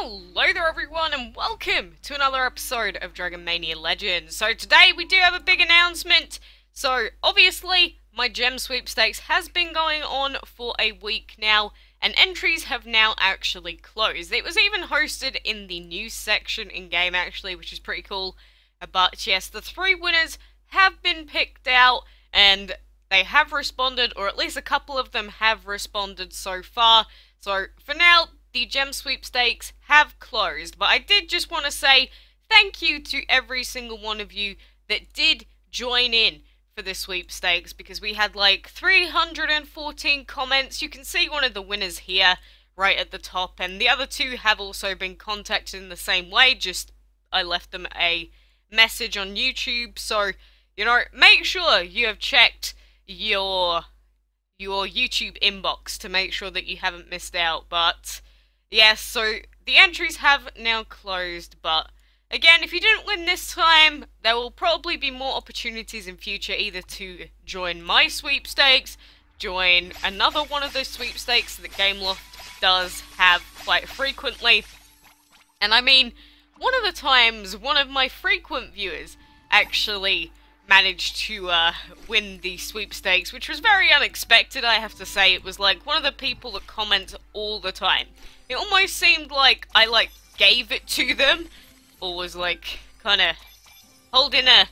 Hello there everyone and welcome to another episode of Dragon Mania Legends. So today we do have a big announcement. So obviously my gem sweepstakes has been going on for a week now and entries have now actually closed. It was even hosted in the news section in game actually, which is pretty cool. But yes, the 3 winners have been picked out and they have responded, or at least a couple of them have responded so far. So for now, the gem sweepstakes have closed, but I did just want to say thank you to every single one of you that did join in for the sweepstakes, because we had like 314 comments. You can see one of the winners here right at the top, and the other 2 have also been contacted in the same way, just I left them a message on YouTube. So, you know, make sure you have checked your YouTube inbox to make sure that you haven't missed out. But yes, so the entries have now closed, but again, if you didn't win this time, there will probably be more opportunities in future, either to join my sweepstakes, join another one of those sweepstakes that Gameloft does have quite frequently. And I mean, one of the times, one of my frequent viewers actually managed to win the sweepstakes, which was very unexpected, I have to say. It was like one of the people that comments all the time. It almost seemed like I gave it to them, or was like kind of holding a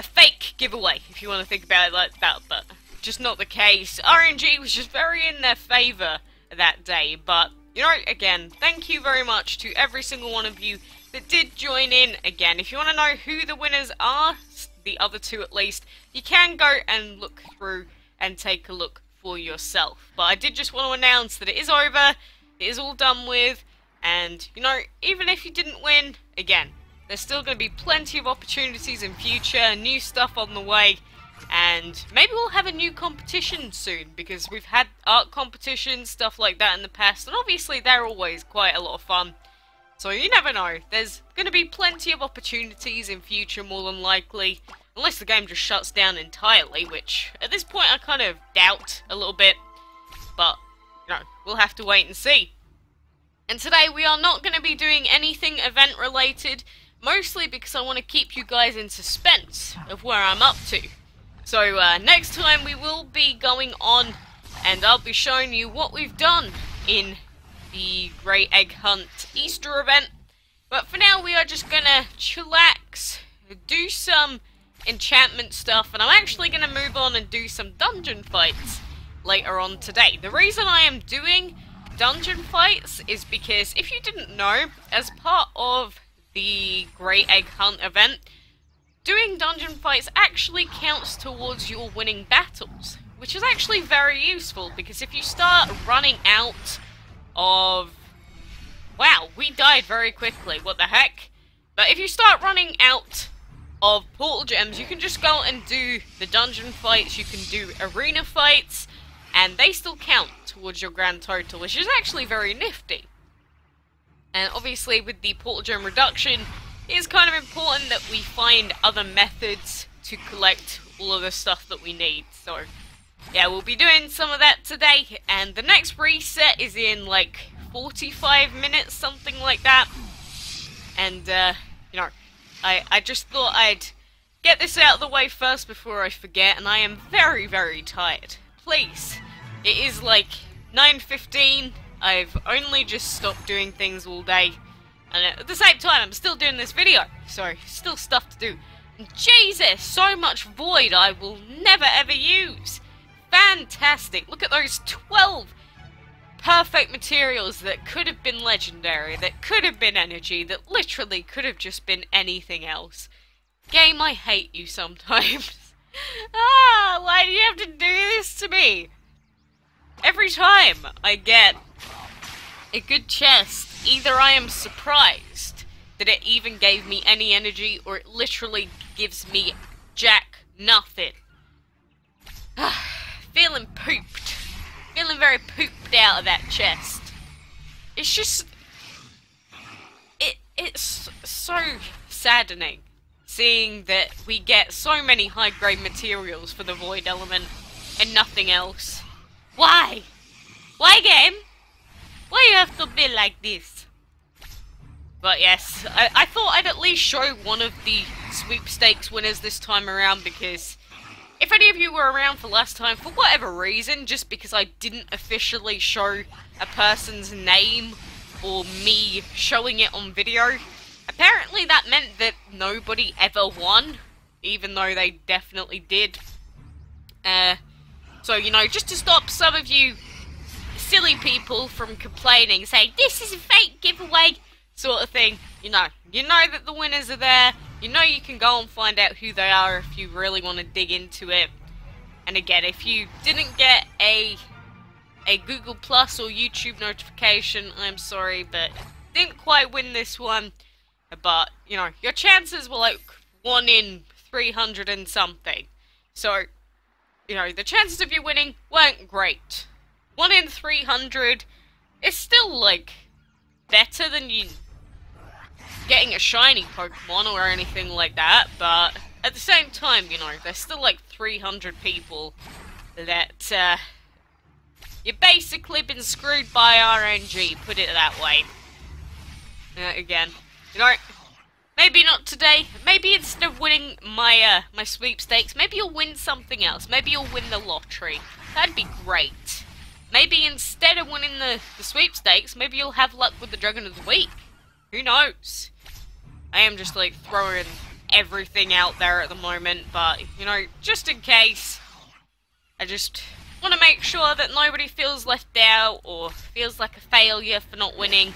fake giveaway, if you want to think about it like that, but just not the case. RNG was just very in their favour that day. But you know, again, thank you very much to every single one of you that did join in. Again, if you want to know who the winners are, the other 2 at least, you can go and look through and take a look for yourself. But I did just want to announce that it is over, it is all done with, and you know, even if you didn't win, again, there's still going to be plenty of opportunities in future, new stuff on the way, and maybe we'll have a new competition soon, because we've had art competitions, stuff like that in the past, and obviously they're always quite a lot of fun. So you never know, there's going to be plenty of opportunities in future, more than likely, unless the game just shuts down entirely, which at this point I kind of doubt a little bit, but you know, we'll have to wait and see. And today we are not going to be doing anything event related, mostly because I want to keep you guys in suspense of where I'm up to. So next time we will be going on and I'll be showing you what we've done in the Great Egg Hunt Easter event. But for now we are just gonna chillax, do some enchantment stuff, and I'm actually gonna move on and do some dungeon fights later on today. The reason I am doing dungeon fights is because, if you didn't know, as part of the Great Egg Hunt event, doing dungeon fights actually counts towards your winning battles, which is actually very useful, because if you start running out of... Wow, we died very quickly, what the heck? But if you start running out of portal gems, you can just go and do the dungeon fights, you can do arena fights, and they still count towards your grand total, which is actually very nifty. And obviously with the portal gem reduction, it is kind of important that we find other methods to collect all of the stuff that we need. So yeah, we'll be doing some of that today, and the next reset is in like 45 minutes, something like that. And you know, I just thought I'd get this out of the way first before I forget, and I am very, very tired. Please, it is like 9:15, I've only just stopped doing things all day, and at the same time I'm still doing this video, so still stuff to do. And Jesus, so much void I will never ever use. Fantastic, look at those 12 perfect materials that could have been legendary, that could have been energy, that literally could have just been anything else. Game, I hate you sometimes. Why do you have to do this to me? Every time I get a good chest, either I am surprised that it even gave me any energy, or it literally gives me jack nothing. Feeling pooped. Feeling very pooped out of that chest. It's just... It's so saddening seeing that we get so many high-grade materials for the void element and nothing else. Why? Why, game? Why you have to be like this? But yes, I thought I'd at least show one of the sweepstakes winners this time around, because if any of you were around for last time, for whatever reason, just because I didn't officially show a person's name or me showing it on video, apparently that meant that nobody ever won, even though they definitely did. So, you know, just to stop some of you silly people from complaining, saying, this is a fake giveaway, sort of thing, you know that the winners are there. You know you can go and find out who they are if you really want to dig into it. And again, if you didn't get a Google Plus or YouTube notification, I'm sorry, but didn't quite win this one. But, you know, your chances were like 1 in 300 and something. So, you know, the chances of you winning weren't great. 1 in 300 is still, like, better than you getting a shiny Pokemon or anything like that, but at the same time, you know, there's still like 300 people that, you've basically been screwed by RNG, put it that way. Again, you know, maybe not today, maybe instead of winning my, my sweepstakes, maybe you'll win something else, maybe you'll win the lottery. That'd be great. Maybe instead of winning the sweepstakes, maybe you'll have luck with the Dragon of the Week. Who knows? I am just like throwing everything out there at the moment, but, you know, just in case, I just want to make sure that nobody feels left out or feels like a failure for not winning.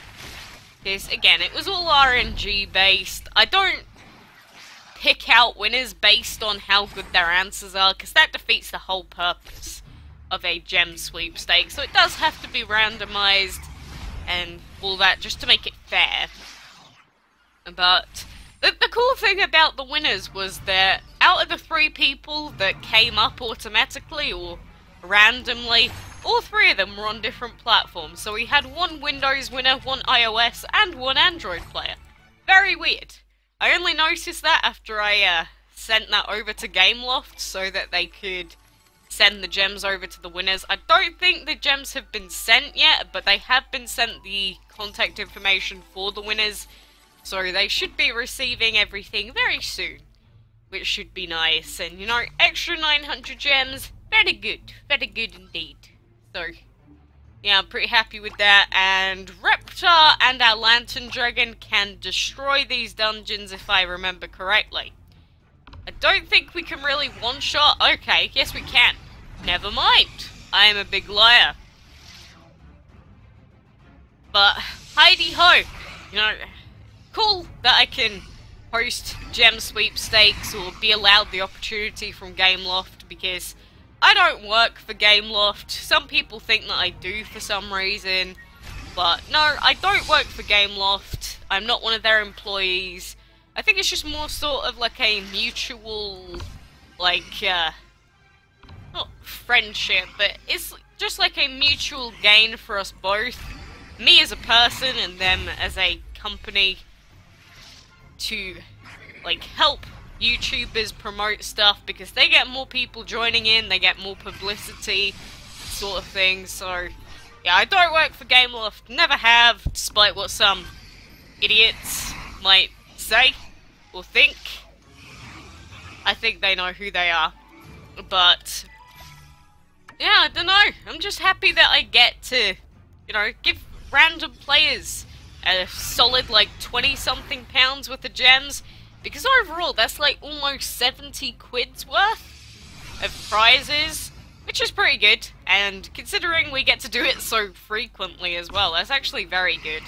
Because, again, it was all RNG based. I don't pick out winners based on how good their answers are, because that defeats the whole purpose of a gem sweepstake. So it does have to be randomized and all that just to make it fair. But the cool thing about the winners was that out of the 3 people that came up automatically or randomly, all 3 of them were on different platforms. So we had 1 Windows winner, 1 iOS, and 1 Android player. Very weird. I only noticed that after I sent that over to Gameloft so that they could send the gems over to the winners. I don't think the gems have been sent yet, but they have been sent the contact information for the winners. So they should be receiving everything very soon, which should be nice. And, you know, extra 900 gems, very good indeed. So, yeah, I'm pretty happy with that. And Reptar and our Lantern Dragon can destroy these dungeons if I remember correctly. I don't think we can really one-shot. Okay, yes we can. Never mind. I am a big liar. But, heidi-ho. You know, cool that I can host gem sweepstakes or be allowed the opportunity from Gameloft, because I don't work for Gameloft. Some people think that I do for some reason, but no, I don't work for Gameloft. I'm not one of their employees. I think it's just more sort of like a mutual, like, not friendship, but it's just like a mutual gain for us both. Me as a person and them as a company, to, like, help YouTubers promote stuff, because they get more people joining in, they get more publicity, sort of thing. So, yeah, I don't work for Gameloft, never have, despite what some idiots might say or think. I think they know who they are. But, yeah, I don't know, I'm just happy that I get to, you know, give random players a solid, like, 20-something pounds worth of gems, because overall, that's like almost 70 quid's worth of prizes, which is pretty good, and considering we get to do it so frequently as well, that's actually very good.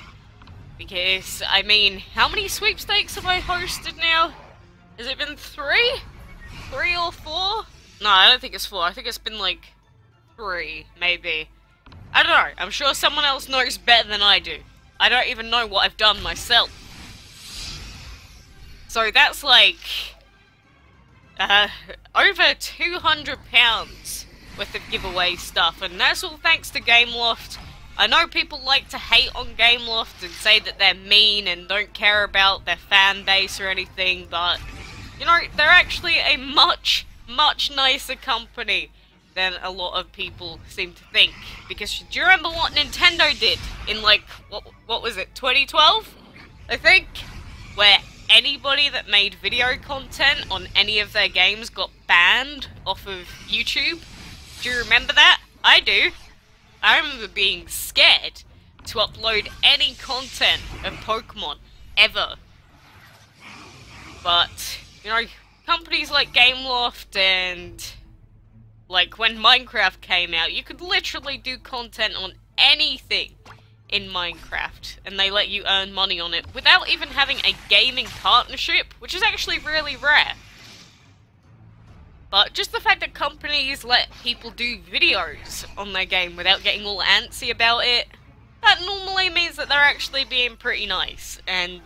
Because, I mean, how many sweepstakes have I hosted now? Has it been 3? 3 or 4? No, I don't think it's 4, I think it's been like 3, maybe. I don't know, I'm sure someone else knows better than I do. I don't even know what I've done myself. So that's like over £200 worth of giveaway stuff, and that's all thanks to Gameloft. I know people like to hate on Gameloft and say that they're mean and don't care about their fan base or anything, but, you know, they're actually a much nicer company than a lot of people seem to think. Because do you remember what Nintendo did in, like, what was it, 2012? I think where anybody that made video content on any of their games got banned off of YouTube. Do you remember that? I do. I remember being scared to upload any content of Pokemon, ever. But, you know, companies like Gameloft and, like, when Minecraft came out, you could literally do content on anything in Minecraft, and they let you earn money on it without even having a gaming partnership, which is actually really rare. But just the fact that companies let people do videos on their game without getting all antsy about it, that normally means that they're actually being pretty nice. And,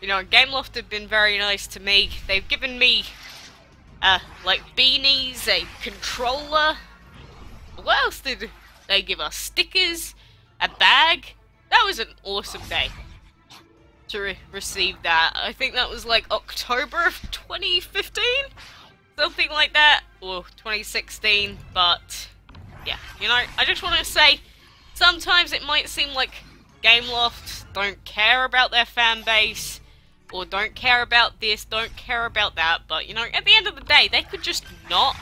you know, Gameloft have been very nice to me. They've given me, like, beanies, a controller. What else did they give us? Stickers, a bag. That was an awesome day to receive that. I think that was like October of 2015? Something like that, or 2016, but yeah, you know, I just want to say, sometimes it might seem like Gameloft don't care about their fan base, or don't care about this, don't care about that, but you know, at the end of the day, they could just not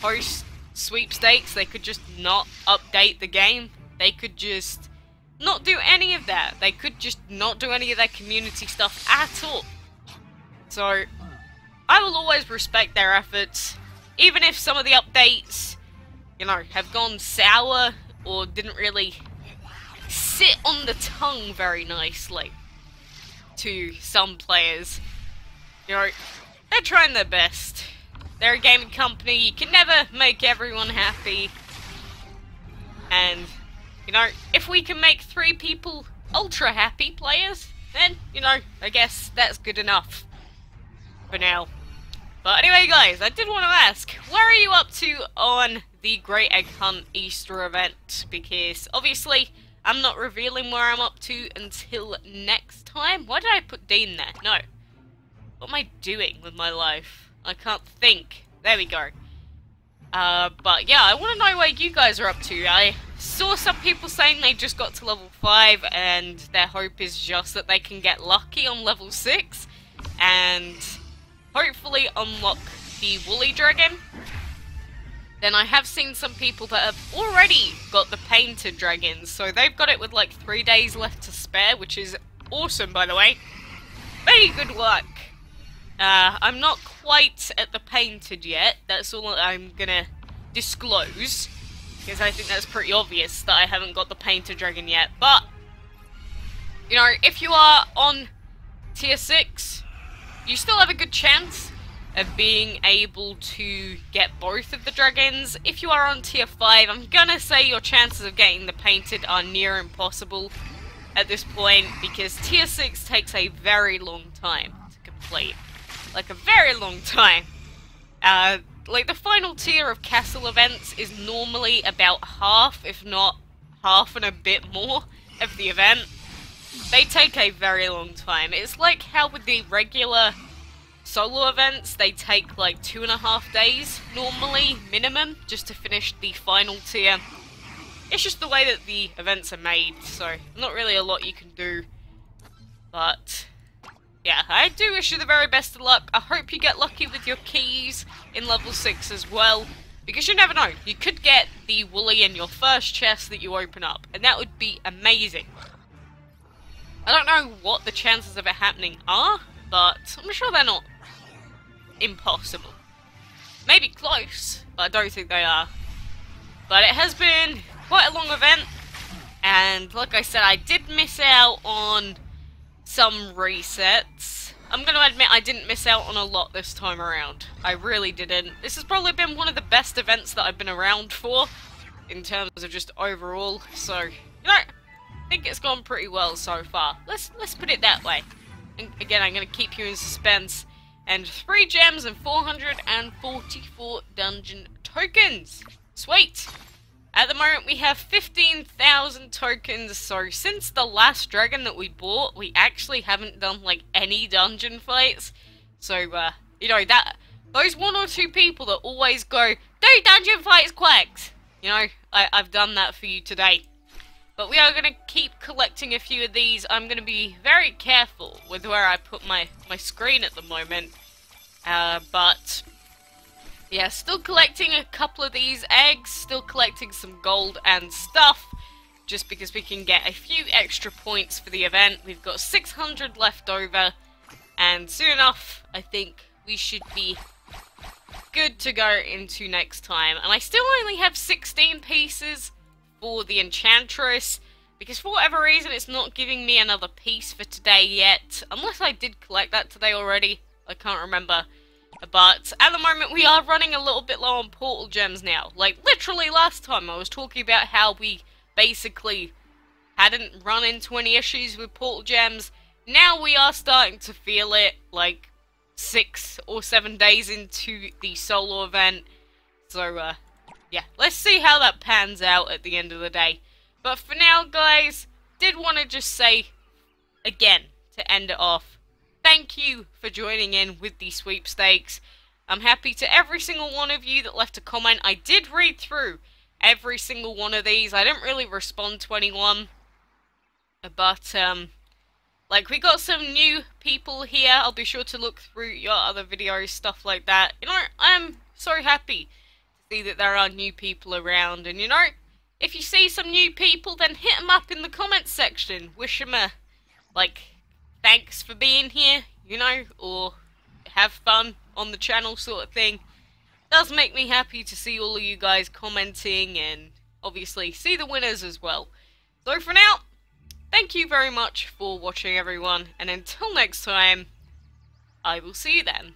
host sweepstakes, they could just not update the game, they could just not do any of that. They could just not do any of their community stuff at all. So, I will always respect their efforts, even if some of the updates, you know, have gone sour or didn't really sit on the tongue very nicely to some players. You know, they're trying their best. They're a gaming company, you can never make everyone happy. And, you know, if we can make 3 people ultra happy players, then, you know, I guess that's good enough for now. But anyway guys, I did want to ask, where are you up to on the Great Egg Hunt Easter event? Because obviously, I'm not revealing where I'm up to until next time. Why did I put Dean there? No. What am I doing with my life? I can't think. There we go. But yeah, I want to know where you guys are up to. I saw some people saying they just got to level 5 and their hope is just that they can get lucky on level 6 and hopefully unlock the Woolly Dragon. Then I have seen some people that have already got the Painted Dragons, so they've got it with like 3 days left to spare, which is awesome by the way. Very good luck. I'm not quite at the Painted yet, that's all I'm gonna disclose, because I think that's pretty obvious that I haven't got the Painted Dragon yet, but, you know, if you are on tier 6, you still have a good chance of being able to get both of the dragons. If you are on tier 5, I'm gonna say your chances of getting the Painted are near impossible at this point, because tier 6 takes a very long time to complete. Like, a very long time. Like, the final tier of castle events is normally about half, if not half and a bit more, of the event. They take a very long time. It's like how with the regular solo events, they take like 2.5 days, normally, minimum, just to finish the final tier. It's just the way that the events are made, so not really a lot you can do. But yeah, I do wish you the very best of luck. I hope you get lucky with your keys in level 6 as well, because you never know, you could get the Woolly in your first chest that you open up, and that would be amazing. I don't know what the chances of it happening are, but I'm sure they're not impossible. Maybe close, but I don't think they are. But it has been quite a long event, and like I said, I did miss out on some resets. I'm going to admit I didn't miss out on a lot this time around. I really didn't. This has probably been one of the best events that I've been around for, in terms of just overall, so, you know, I think it's gone pretty well so far. Let's put it that way. And again, I'm going to keep you in suspense. And 3 gems and 444 dungeon tokens. Sweet! At the moment we have 15,000 tokens, so since the last dragon that we bought, we actually haven't done like any dungeon fights. So, you know, those 1 or 2 people that always go, do dungeon fights, quacks! You know, I've done that for you today. But we are going to keep collecting a few of these. I'm going to be very careful with where I put my screen at the moment. But yeah, still collecting a couple of these eggs, still collecting some gold and stuff, just because we can get a few extra points for the event. We've got 600 left over, and soon enough, I think we should be good to go into next time. And I still only have 16 pieces for the Enchantress, because for whatever reason it's not giving me another piece for today yet, unless I did collect that today already. I can't remember. But at the moment we are running a little bit low on portal gems now. Like, literally last time I was talking about how we basically hadn't run into any issues with portal gems. Now we are starting to feel it, like 6 or 7 days into the solo event. So yeah, let's see how that pans out at the end of the day. But for now, guys, did want to just say again, to end it off, thank you for joining in with the sweepstakes. I'm happy to every single one of you that left a comment. I did read through every single one of these. I didn't really respond to anyone, but like, we got some new people here. I'll be sure to look through your other videos, stuff like that. You know, I'm so happy to see that there are new people around, and you know, if you see some new people, then hit them up in the comments section. Wish them a, like, thanks for being here, you know, or have fun on the channel sort of thing. It does make me happy to see all of you guys commenting, and obviously see the winners as well. So for now, thank you very much for watching, everyone, and until next time, I will see you then.